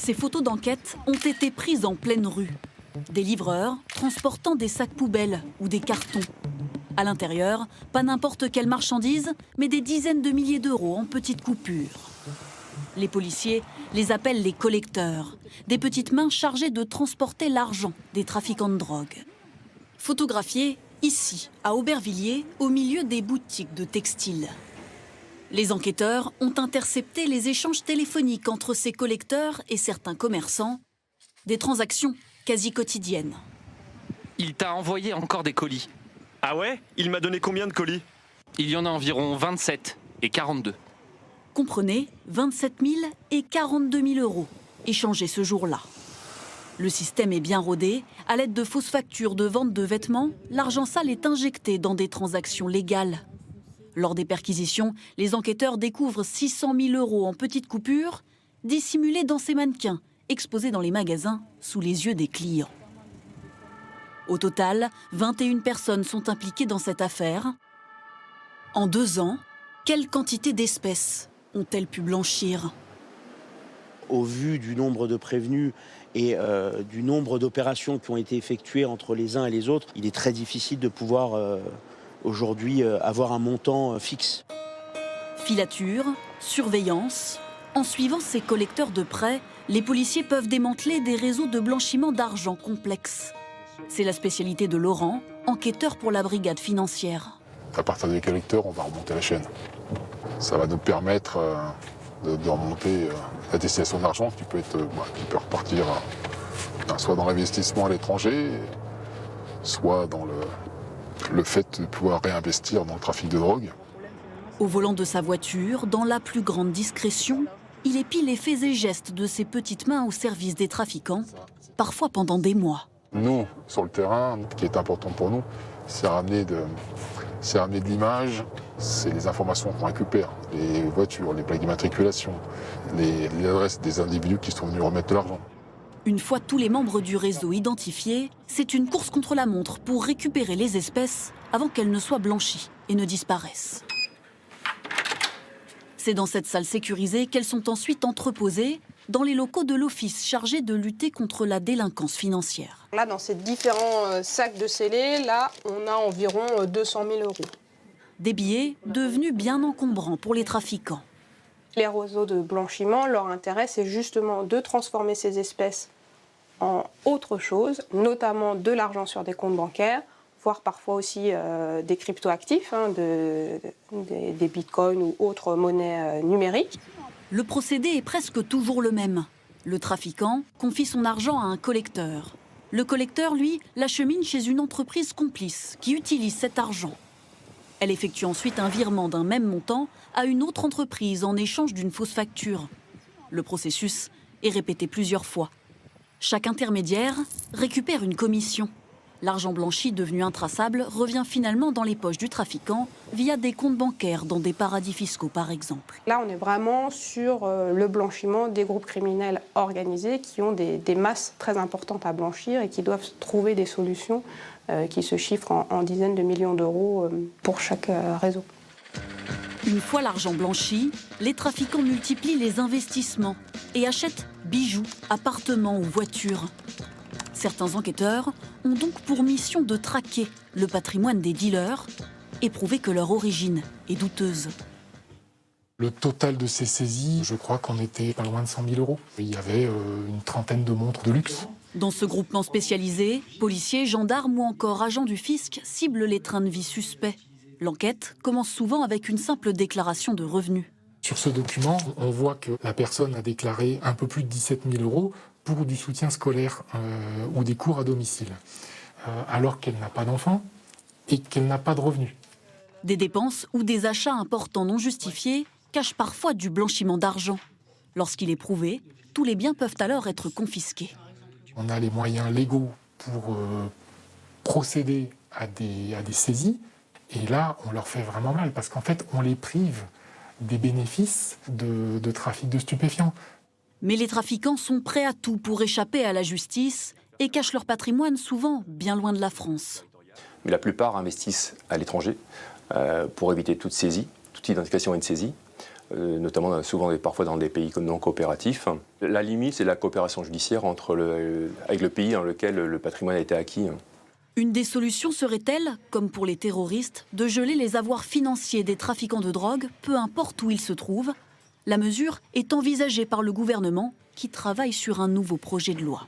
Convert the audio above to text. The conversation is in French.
Ces photos d'enquête ont été prises en pleine rue. Des livreurs transportant des sacs poubelles ou des cartons. À l'intérieur, pas n'importe quelle marchandise, mais des dizaines de milliers d'euros en petites coupures. Les policiers les appellent les collecteurs, des petites mains chargées de transporter l'argent des trafiquants de drogue. Photographiés ici, à Aubervilliers, au milieu des boutiques de textiles. Les enquêteurs ont intercepté les échanges téléphoniques entre ces collecteurs et certains commerçants. Des transactions quasi quotidiennes. Il t'a envoyé encore des colis. Ah ouais? Il m'a donné combien de colis? Il y en a environ 27 et 42. Comprenez, 27 000 et 42 000 euros échangés ce jour-là. Le système est bien rodé. À l'aide de fausses factures de vente de vêtements, l'argent sale est injecté dans des transactions légales. Lors des perquisitions, les enquêteurs découvrent 600 000 euros en petites coupures, dissimulés dans ces mannequins, exposés dans les magasins sous les yeux des clients. Au total, 21 personnes sont impliquées dans cette affaire. En 2 ans, quelle quantité d'espèces ont-elles pu blanchir? Au vu du nombre de prévenus et du nombre d'opérations qui ont été effectuées entre les uns et les autres, il est très difficile de pouvoir aujourd'hui avoir un montant fixe. Filature, surveillance. En suivant ces collecteurs de près, les policiers peuvent démanteler des réseaux de blanchiment d'argent complexes. C'est la spécialité de Laurent, enquêteur pour la brigade financière. À partir des collecteurs, on va remonter la chaîne. Ça va nous permettre de remonter la destination d'argent qui peut repartir soit dans l'investissement à l'étranger, soit dans le fait de pouvoir réinvestir dans le trafic de drogue. Au volant de sa voiture, dans la plus grande discrétion, il épie les faits et gestes de ses petites mains au service des trafiquants, parfois pendant des mois. Nous, sur le terrain, ce qui est important pour nous, c'est ramener de l'image, c'est les informations qu'on récupère, les voitures, les plaques d'immatriculation, les adresses des individus qui sont venus remettre de l'argent. Une fois tous les membres du réseau identifiés, c'est une course contre la montre pour récupérer les espèces avant qu'elles ne soient blanchies et ne disparaissent. C'est dans cette salle sécurisée qu'elles sont ensuite entreposées dans les locaux de l'office chargé de lutter contre la délinquance financière. Là, dans ces différents sacs de scellés, là, on a environ 200 000 euros. Des billets devenus bien encombrants pour les trafiquants. Les réseaux de blanchiment, leur intérêt, c'est justement de transformer ces espèces en autre chose, notamment de l'argent sur des comptes bancaires, voire parfois aussi des cryptoactifs, des bitcoins ou autres monnaies numériques. Le procédé est presque toujours le même. Le trafiquant confie son argent à un collecteur. Le collecteur, lui, l'achemine chez une entreprise complice qui utilise cet argent. Elle effectue ensuite un virement d'un même montant à une autre entreprise en échange d'une fausse facture. Le processus est répété plusieurs fois. Chaque intermédiaire récupère une commission. L'argent blanchi devenu intraçable revient finalement dans les poches du trafiquant via des comptes bancaires dans des paradis fiscaux par exemple. Là, on est vraiment sur le blanchiment des groupes criminels organisés qui ont des masses très importantes à blanchir et qui doivent trouver des solutions qui se chiffrent en dizaines de millions d'euros pour chaque réseau. Une fois l'argent blanchi, les trafiquants multiplient les investissements et achètent bijoux, appartements ou voitures. Certains enquêteurs ont donc pour mission de traquer le patrimoine des dealers et prouver que leur origine est douteuse. Le total de ces saisies, je crois qu'on était pas loin de 100 000 euros. Il y avait une trentaine de montres de luxe. Dans ce groupement spécialisé, policiers, gendarmes ou encore agents du fisc ciblent les trains de vie suspects. L'enquête commence souvent avec une simple déclaration de revenus. Sur ce document, on voit que la personne a déclaré un peu plus de 17 000 euros pour du soutien scolaire ou des cours à domicile, alors qu'elle n'a pas d'enfant et qu'elle n'a pas de revenus. Des dépenses ou des achats importants non justifiés cachent parfois du blanchiment d'argent. Lorsqu'il est prouvé, tous les biens peuvent alors être confisqués. On a les moyens légaux pour procéder à des saisies, et là, on leur fait vraiment mal, parce qu'en fait, on les prive des bénéfices de trafic de stupéfiants. Mais les trafiquants sont prêts à tout pour échapper à la justice et cachent leur patrimoine souvent bien loin de la France. Mais la plupart investissent à l'étranger pour éviter toute saisie, toute identification et une saisie. notamment parfois dans des pays non coopératifs. La limite, c'est la coopération judiciaire avec le pays dans lequel le patrimoine a été acquis. Une des solutions serait-elle, comme pour les terroristes, de geler les avoirs financiers des trafiquants de drogue, peu importe où ils se trouvent? La mesure est envisagée par le gouvernement qui travaille sur un nouveau projet de loi.